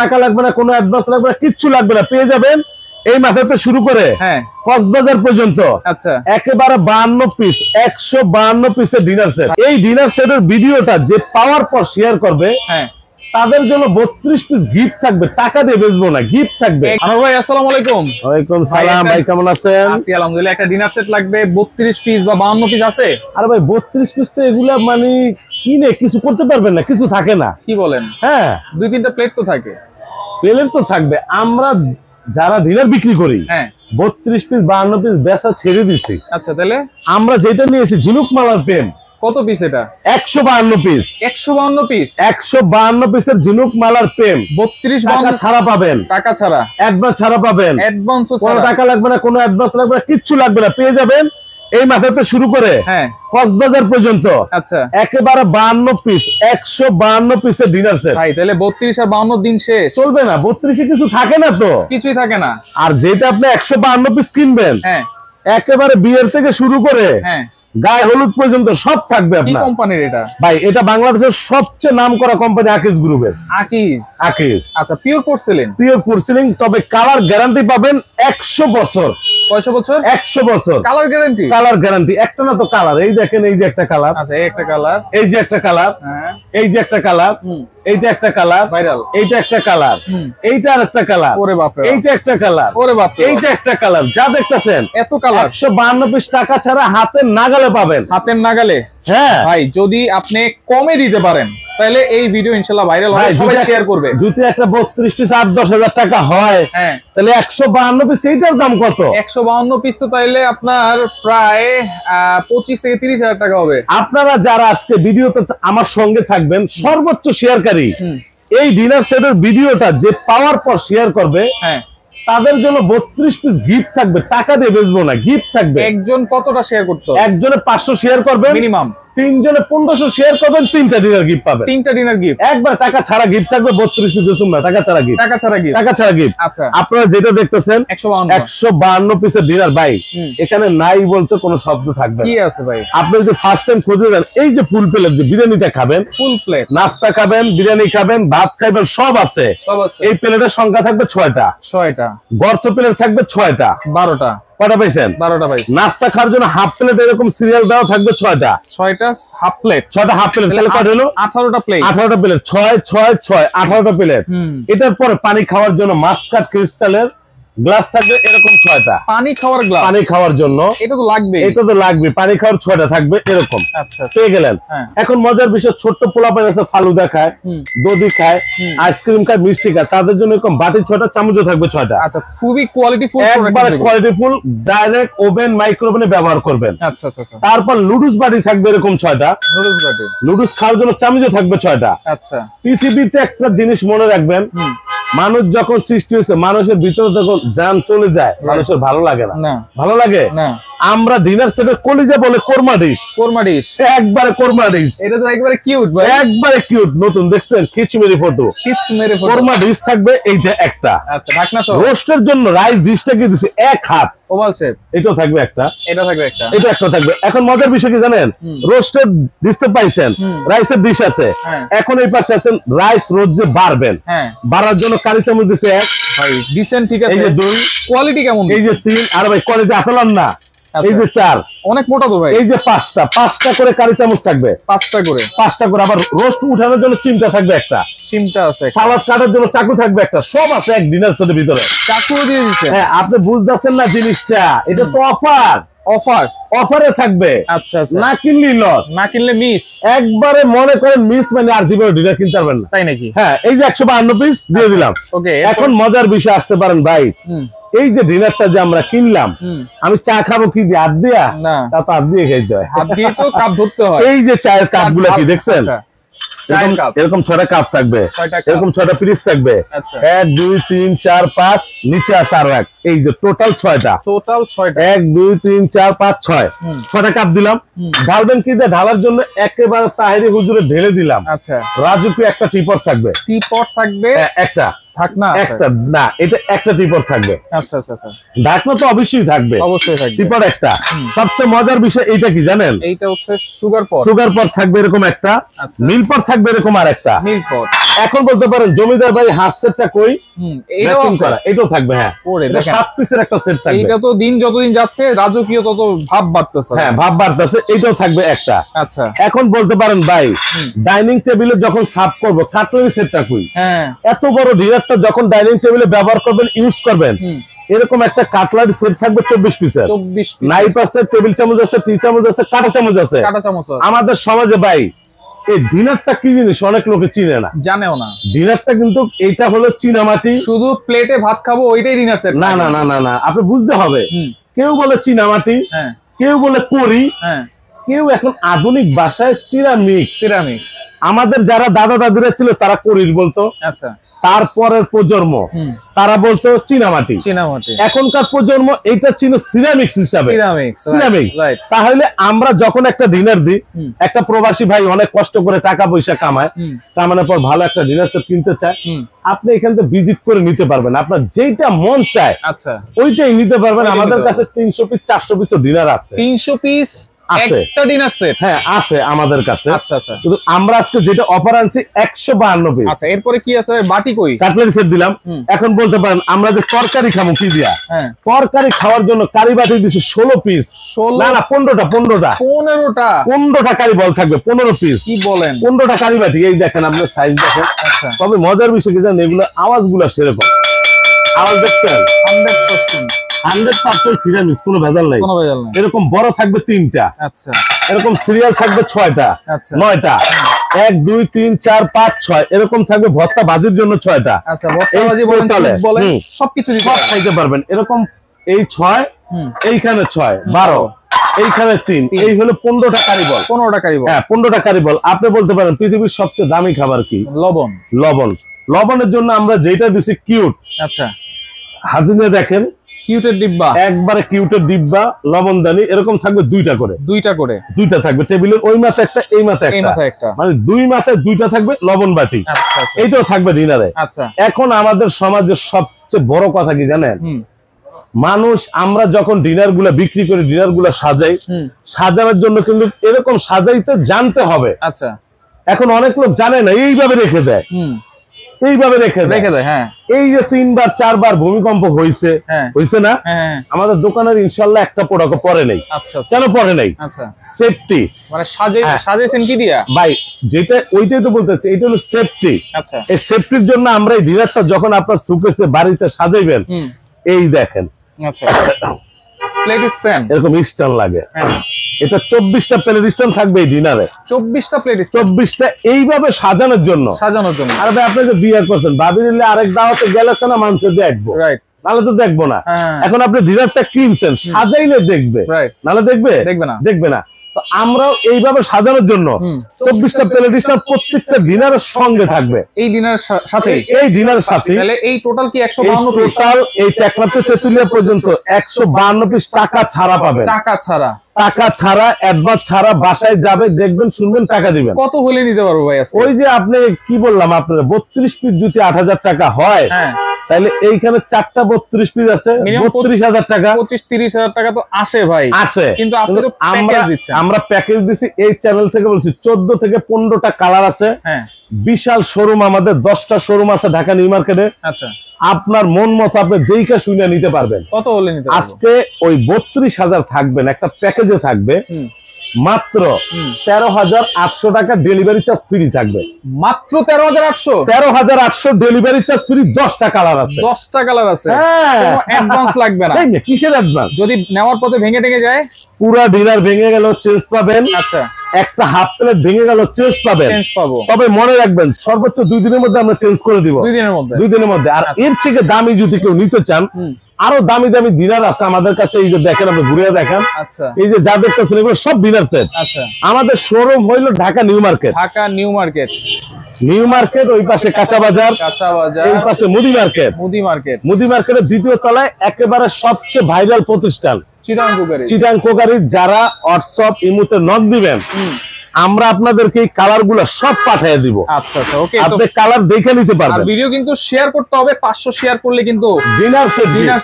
টাকা লাগবে না, কোনো অ্যাডভান্স লাগবে না, কিচ্ছু লাগবে না, পেয়ে যাবেন এই মাথাতে শুরু করে কক্সবাজার পর্যন্ত। আচ্ছা, একেবারে 52 পিস, 152 পিসের ডিনার সেট। এই ডিনার সেটের ভিডিওটা যে পাওয়ার পর শেয়ার করবে তাদের জন্য 32 পিস গিফট থাকবে, টাকা দিয়ে বেচবো না, গিফট থাকবে। ভাই আসসালামু আলাইকুম। ওয়ালাইকুম সালাম ভাই, কেমন আছেন? আছি আলহামদুলিল্লাহ। একটা ডিনার সেট লাগবে 32 পিস বা 52 পিস আছে? আরে ভাই 32 পিস তো এগুলা মানে কিনে কিছু করতে পারবেন না, কিছু থাকে না। কি বলেন? হ্যাঁ, 2-3টা প্লেট তো থাকে। প্লেট তো থাকবে। আমরা যারা ডিনার বিক্রি করি 32 পিস 52 পিস বেচা ছেড়ে দিছি। আচ্ছা, তাহলে আমরা যেটা নিয়েছি ঝিনুক মালার পেন। কত পিস এটা? 152 পিস। 152 পিস? 152 পিসের ঝিনুক মালার পেন 32 টাকা ছাড়া পাবেন। টাকা ছাড়া, অ্যাডভান্স ছাড়া পাবেন। অ্যাডভান্সও কোনো ছাড়া, টাকা লাগবে না, কোনো অ্যাডভান্স লাগবে না, কিচ্ছু লাগবে না, পেয়ে যাবেন এই মাথাতে শুরু করে কক্সবাজার পর্যন্ত। আচ্ছা, একেবারে 52 পিস, 152 পিসের ডিনার সেট। ভাই তাহলে 32 আর 52 দিন শেষ চলবে না, 32 কিছু থাকে না তো, কিছুই থাকে না। আর যেটা আপনি 152 পিস কিনবেন একেবারে বিয়ের থেকে শুরু করে গায়ে হলুদ পর্যন্ত সব থাকবে আপনার। কি কোম্পানির এটা? ভাই এটা বাংলাদেশের সবচেয়ে নামকরা কোম্পানি আকিজ গ্রুপের। আকিজ। আচ্ছা, পিওর পোর্সেলিন। পিওর পোর্সেলিন, তবে কালার গ্যারান্টি পাবেন 100 বছর। কয়শো বছর? 100 বছর কালার গ্যারান্টি। Colour guarantee. একটা না তো কালার, এই দেখেন, এই যে একটা কালার। আচ্ছা, এই একটা কালার, এই যে একটা কালার, এই যে একটা কালার, এইটা একটা কালার, ভাইরাল, এইটা একটা কালার, এইটা আর একটা কালার, ওরে বাপ রে, এইটা একটা কালার, ওরে বাপ রে, এইটা একটা কালার। যা দেখতেছেন এত কালার 152 পিস টাকা ছাড়া হাতের নাগালে পাবেন। হাতের নাগালে? হ্যাঁ ভাই, যদি আপনি কমে দিতে পারেন তাহলে এই ভিডিও ইনশাআল্লাহ ভাইরাল হবে, সবাই শেয়ার করবে। যদি একটা 32 পিস 8-10 হাজার টাকা হয় তাহলে 152 পিস এইটার দাম কত? 152 পিস তো তাইলে আপনার প্রায় 25 থেকে 30 হাজার টাকা হবে। আপনারা যারা আজকে ভিডিওতে আমার সঙ্গে থাকবেন, সর্বোচ্চ শেয়ারকারী, এই ডিনার সেটের ভিডিওটা যে পাওয়ার পর শেয়ার করবে তাদের জন্য 32 পিস গিফট থাকবে, টাকা দিয়ে বেচবো না, গিফট থাকবে। একজন কতটা শেয়ার করতে হবে? একজনে 500 শেয়ার করবে মিনিমাম, 3 জনে 1500 শেয়ার করবেন, 3টা ডিনার গিফট পাবেন। 3টা ডিনার গিফট একবার টাকা ছাড়া গিফট থাকবে। 32 পিস না, টাকা ছাড়া গিফট। টাকা ছাড়া গিফট, টাকা ছাড়া গিফট। আচ্ছা, আপনারা যেটা দেখতেছেন 152 পিসের ডিনার। ভাই এখানে নাই বলতে কোনো শব্দ থাকবে না। কি আছে ভাই? আপনি যদি ফার্স্ট টাইম খুঁজে দেন, এই যে ফুল প্লেট, যে বিরিয়ানিটা খাবেন, ফুল প্লেট, নাস্তা খাবেন, বিরিয়ানি খাবেন, ভাত খাবেন, সব আছে, সব আছে। এই প্লেটের সংখ্যা থাকবে 6টা। গর্ত প্লেট থাকবে 6টা। 12টা। কটা পাইছেন? 12টা পাইছেন। নাস্তা খাওয়ার জন্য হাফ প্লেট এরকম সিরিয়াল দেওয়া থাকবে 6টা। 6টা হাফ প্লেট। 6টা হাফ প্লেট, তাহলে কত হলো? 18টা প্লেট। 18টা প্লেট, 6 6 6 18টা প্লেট। এটার পরে পানি খাওয়ার জন্য মাস্কাট ক্রিস্টালের গ্লাস থাকবে এরকম 6টা। পানি খাওয়ার গ্লাস, পানি খাওয়ার জন্য এটা তো লাগবে, এটা তো লাগবে। পানি খাওয়ার 6টা থাকবে এরকম। আচ্ছা, পেয়ে গেলেন। এখন মজার বিষয়, ছোট্ট পোলাপান আছে, ফালুদা খায়, দধি খায়, আইসক্রিম খায়, মিষ্টি খায়, তাদের জন্য এরকম বাটি 6টা, চামচও থাকবে 6টা। আচ্ছা, খুবই কোয়ালিটিফুল, একবার কোয়ালিটিফুল। ডাইরেক্ট ওভেন মাইক্রোওভেনে ব্যবহার করবেন। আচ্ছা আচ্ছা। তারপর নুডলস বাটি থাকবে এরকম 6টা। নুডলস বাটি, নুডলস খাওয়ার জন্য চামচও থাকবে 6টা। আচ্ছা, পৃথিবীতে একটা জিনিস মনে রাখবেন, মানুষ যখন সৃষ্টি হয়েছে, মানুষের ভিতরে যখন জান চলে যায়, মানুষের ভালো লাগে না। ভালো লাগে না। আমরা ডিনার সেটের কলিজা বলে কোরমা ডিশ। কোরমা ডিশ, একবারে কোরমা ডিশ। এটা তো একবারে কিউট ভাই, একবারে কিউট। নতুন দেখছেন খিচমেরি ফটো, খিচমেরি ফটো। কোরমা ডিশ থাকবে এইটা একটা। আচ্ছা, ঢাকনা সহ। রোস্টের জন্য রাইস ডিশটা কি দিছে, এক হাত ওভাল শেপ, এটাও থাকবে একটা, এটা থাকবে একটা, এটা একটা থাকবে। এখন মজার বিষয় কি জানেন, রোস্টের ডিশটা পাইছেন, রাইসের ডিশ আছে। এখন এই পাশে আছেন রাইস রোজ যে বাড়বেন, বাড়ার জন্য কারি চামচ দিছে এক। ভাই ডিসেন্ট, ঠিক আছে। এই যে 2, কোয়ালিটি কেমন? এই যে 3, আর ভাই কোয়ালিটি আসলাম না। এই যে 4, অনেক মোটা তো ভাই। এই যে 5টা করে কারি চামচ থাকবে, 5টা করে। আবার রোস্ট উঠানোর জন্য চিমটা থাকবে একটা, চিমটা আছে। সালাদ কাটার জন্য চাকু থাকবে একটা, সব আছে এক ডিনার সেটের ভিতরে। চাকু দিয়ে দিচ্ছে। হ্যাঁ, আপনি বুঝতেছেন না জিনিসটা, এটা তো অফারে থাকবে। আচ্ছা আচ্ছা, না কিনলে লস, না কিনলে মিস। একবারে মনে করেন মিস, মানে আর জীবনে ডিনার কিনতে পারবেন না, তাই নাকি? হ্যাঁ, এই যে 152 পিস দিয়ে দিলাম। ওকে, এখন মজার বিষয় আসতে পারেন ভাই। এই যে ডিনারটা যে আমরা কিনলাম, আমি চা খাবো কি দিয়ে? হাত দিয়া? না, তা তো হাত দিয়ে খাইতে হয়, হাত দিয়ে তো কাপ ধরতে হয়। এই যে চায়ের কাপ গুলা কি দেখছেন? এরকম 6টা কাপ থাকবে, এরকম 6টা পিস থাকবে। 1 2 3 4 5, নিচে আছে আরো এক। এই যে টোটাল 6টা, 1 2 3 4 5 6, 6টা কাপ দিলাম। ঢালবেন কি দিয়ে? ঢালার জন্য একেবারে তাহেরি হুজুরে ঢেলে দিলাম। আচ্ছা, রাজুকি একটা টিপট থাকবে, একটা। ঢাকনা একটা না, এটা একটা টিপর থাকবে। আচ্ছা আচ্ছা আচ্ছা, ঢাকনা তো অবশ্যই থাকবে, অবশ্যই থাকবে টিপর একটা। সবচেয়ে মজার বিষয় এইটা কি জানেন? এইটা হচ্ছে সুগার পট। সুগার পট থাকবে এরকম একটা, মিল পট থাকবে এরকম আর একটা। মিল পট। এখন বলতে পারেন জমিদার ভাই হাফ সেটটা কই? এটাও আছে, এটাও থাকবে। হ্যাঁ, ওরে দেখেন 7 পিসের একটা সেট থাকবে। এটা তো দিন যতদিন যাচ্ছে রাজকীয় তত ভাব বাড়তেছে। হ্যাঁ, ভাব বাড়তেছে। এটাও থাকবে একটা। আচ্ছা, এখন বলতে পারেন ভাই ডাইনিং টেবিলে যখন সার্ভ করব কাটলারি সেটটা কই? হ্যাঁ, এত বড় ডিনারটা যখন ডাইনিং টেবিলে ব্যবহার করবেন, ইউজ করবেন, এরকম একটা কাটলারি সেট থাকবে 24 পিসের। 24 পিস। নাইফ আছে, টেবিল চামচ আছে, টি চামচ আছে, কাঁটা চামচ আছে। কাঁটা চামচ আছে। আমাদের সমাজে ভাই এই ডিনারটা কি জিনিস অনেক লোকে চিনে না, জানেও না। ডিনারটা কিন্তু এইটা হলো চীনামাটি। শুধু প্লেটে ভাত খাবো ওইটাই ডিনার সেট? না না না না না, আপনি বুঝতে হবে। কেউ বলে চীনামাটি, কেউ বলে করি, কেউ এখন আধুনিক ভাষায় সিরামিক্স। সিরামিক্স আমাদের যারা দাদা দাদিরা ছিল তারা করির বলতো। আচ্ছা, তারপরের প্রজন্ম তারা বলতো চীনামাটি। এখনকার প্রজন্ম এইটা ছিল সিরামিক্স হিসাবে। সিরামিক্স। তাহলে আমরা যখন একটা ডিনার দিই, একটা প্রবাসী ভাই অনেক কষ্ট করে টাকা পয়সা কামায়, কামানোর পর ভালো একটা ডিনার সেট কিনতে চায়, আপনি এখান থেকে ভিজিট করে নিতে পারবেন। আপনার যেটা মন চায় আচ্ছা ওইটাই নিতে পারবেন। আমাদের কাছে 300 পিস 400 পিসও ডিনার আছে। 300 পিস একটা ডিনার সেট? হ্যাঁ আছে আমাদের কাছে। আচ্ছা আচ্ছা, কিন্তু আমরা আজকে যেটা অফার আনছি 152 পিস। আচ্ছা, এরপরে কি আছে? বাটি কই? কাটলারি সেট দিলাম। এখন বলতে পারেন আমরা যে তরকারি খাবো কি দিয়া, তরকারি খাওয়ার জন্য কারি বাটি দিছি 16 পিস। না না, 15টা কারি বল থাকবে, 15 পিস। কি বলেন? 15টা কারি বাটি। এই দেখেন আপনার সাইজ দেখেন। তবে মজার বিষয় কি জানেন, এগুলো আওয়াজগুলো সেরকম। আওয়াজ দেখছেন? 100% সিরামিক্স, কোনো ভেজাল নাই। এরকম বড় থাকবে 3টা। আচ্ছা, এরকম সিরিয়াল থাকবে 6টা। আচ্ছা, 9টা। 1 2 3 4 5 6 এরকম থাকবে। ভর্তা ভাজির জন্য 6টা। আচ্ছা, ভর্তা ভাজি বলেন সবকিছু সব খাইতে পারবেন। এরকম এই 6, এইখানে 6, 12, এইখানে 3, এই হলো 15টা কারি বল। 15টা কারি বল। হ্যাঁ, 15টা কারি বল। আপনি বলতে পারেন পৃথিবীর সবচেয়ে দামি খাবার কি? লবণ। লবণ। লবণের জন্য আমরা যেটা দিছি কিউট। আচ্ছা, হাজিনে দেখেন কিউটের ডিব্বা, একবারে কিউটের ডিব্বা, লবণদানি এরকম থাকবে 2টা করে। 2টা থাকবে টেবিলের ওই মাথা একটা, এই মাথা একটা, মানে 2 মাথায় 2টা থাকবে লবণ বাটি। এইটাও থাকবে ডিনারে। আচ্ছা, এখন আমাদের সমাজের সবচেয়ে বড় কথা কি জানেন? মানুষ আমরা যখন ডিনার গুলা বিক্রি করে, ডিনার গুলা সাজাই, সাজানোর জন্য কিন্তু এরকম সাজাইতে জানতে হবে। আচ্ছা, এখন অনেক লোক জানে না, এইভাবে রেখে দেয়। এইভাবে রেখে দেয়। হ্যাঁ, এই যে 3বার 4বার ভূমিকম্প হয়েছে না, আমাদের দোকানের ইনশাআল্লাহ একটা প্রোডাক্ট পরে নেই। আচ্ছা, কেন পরে নেই? আচ্ছা, সেফটি। মানে সাজাইছেন কি দিয়া ভাই? যেটা ওইটাই তো বলতেছি, এটা হলো সেফটি। আচ্ছা, এই সেফটির জন্য আমরা এই ডিনারটা যখন আপনার সুকেসে বাড়িতে সাজাইবেন, এই দেখেন। আচ্ছা, প্লেট স্ট্যান্ড এরকম স্ট্যান্ড লাগে। এটা 24টা প্লেট স্ট্যান্ড থাকবে এই ডিনারে। 24টা প্লেট, 24টা এইভাবে সাজানোর জন্য। আরে ভাই, আপনি যে বিয়ে করছেন, ভাবির আরেক দাওয়াতে গেলেছে না, মানুষ দেখবো, নাহলে তো দেখবো না। এখন আপনি ডিনারটা কিনছেন, সাজাইলে দেখবে, নাহলে দেখবে না। তো আমরাও এইভাবে সাজানোর জন্য 24টা প্লেট স্ট্যান্ড প্রত্যেকটা ডিনারের সঙ্গে থাকবে। এই ডিনারের সাথে এই টোটাল কি 152 পিস? টোটাল এই টেকনাফ থেকে তেতুলিয়া পর্যন্ত 152 পিস টাকা ছাড়া পাবেন। টাকা ছাড়া অ্যাডভান্স ছাড়া বাসায় যাবে, দেখবেন, শুনবেন, টাকা দিবেন। কত হলে নিতে পারবো ভাই? ওই যে আপনি কি বললাম, আপনার 32 পিস যদি 8000 টাকা হয়, তাহলে এইখানে 4টা 32 পিস আছে, 32000 টাকা, 25-30 হাজার টাকা তো আসে ভাই। আসে, কিন্তু আপনি তো প্যাকেজ দিচ্ছেন। আমরা প্যাকেজ দিছি এই চ্যানেল থেকে, বলছি 14 থেকে 15টা কালার আছে। বিশাল শোরুম, আমাদের 10টা শোরুম আছে ঢাকা নিউ মার্কেটে। আচ্ছা, আপনার মন মতো আপনি যেইকা শুনে নিতে পারবেন। কত হলে নিতে পারবেন? আজকে ওই 32,000 থাকবেন, একটা প্যাকেজে থাকবে মাত্র 13,800 টাকা, ডেলিভারি চার্জ ফ্রি থাকবে। মাত্র 13,800 ডেলিভারি চার্জ ফ্রি। 10টা কালার আছে। 10টা কালার আছে। কোনো অ্যাডভান্স লাগবে না। কিসের অ্যাডভান্স? যদি নেওয়ার পথে ভেঙে টেঙে যায়, পুরা ডিনার ভেঙে গেল, চেঞ্জ পাবেন। আচ্ছা, একটা হাফ প্লেট ভেঙে গেল, চেঞ্জ পাবেন। তবে মনে রাখবেন, সর্বোচ্চ 2 দিনের মধ্যে আমরা চেঞ্জ করে দিব। 2 দিনের মধ্যে। আর এর থেকে দামি যদি কেউ নিতে চান, আরো দামি দামি ডিনার আছে আমাদের কাছে। এই যে দেখেন, আপনি ঘুরে দেখেন। আচ্ছা, এই যে যা দেখতেছেন এগুলো সব ডিনার সেট। আচ্ছা, আমাদের শোরুম হইলো Dhaka new market. New market ওই পাশে কাঁচা বাজার, এই পাশে মুদি মার্কেটের 2য় তলায় একেবারে সবচেয়ে ভাইরাল প্রতিষ্ঠান চিটাং কোকারি। যারা হোয়াটসঅ্যাপ ইমোতে নক দিবেন, আমরা আপনাদেরকে এই কালার গুলা সব পাঠিয়ে দিব। আচ্ছা আচ্ছা, ওকে, আপনি কালার দেখে নিতে পারবেন। আর ভিডিও কিন্তু শেয়ার করতে হবে, 500 শেয়ার করলে কিন্তু ডিনার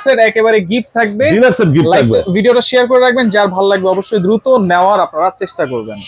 সেট একেবারে গিফট থাকবে। ডিনার সেট গিফট থাকবে। ভিডিওটা শেয়ার করে রাখবেন, যার ভালো লাগবে অবশ্যই দ্রুত নেওয়ার আপনারা চেষ্টা করবেন।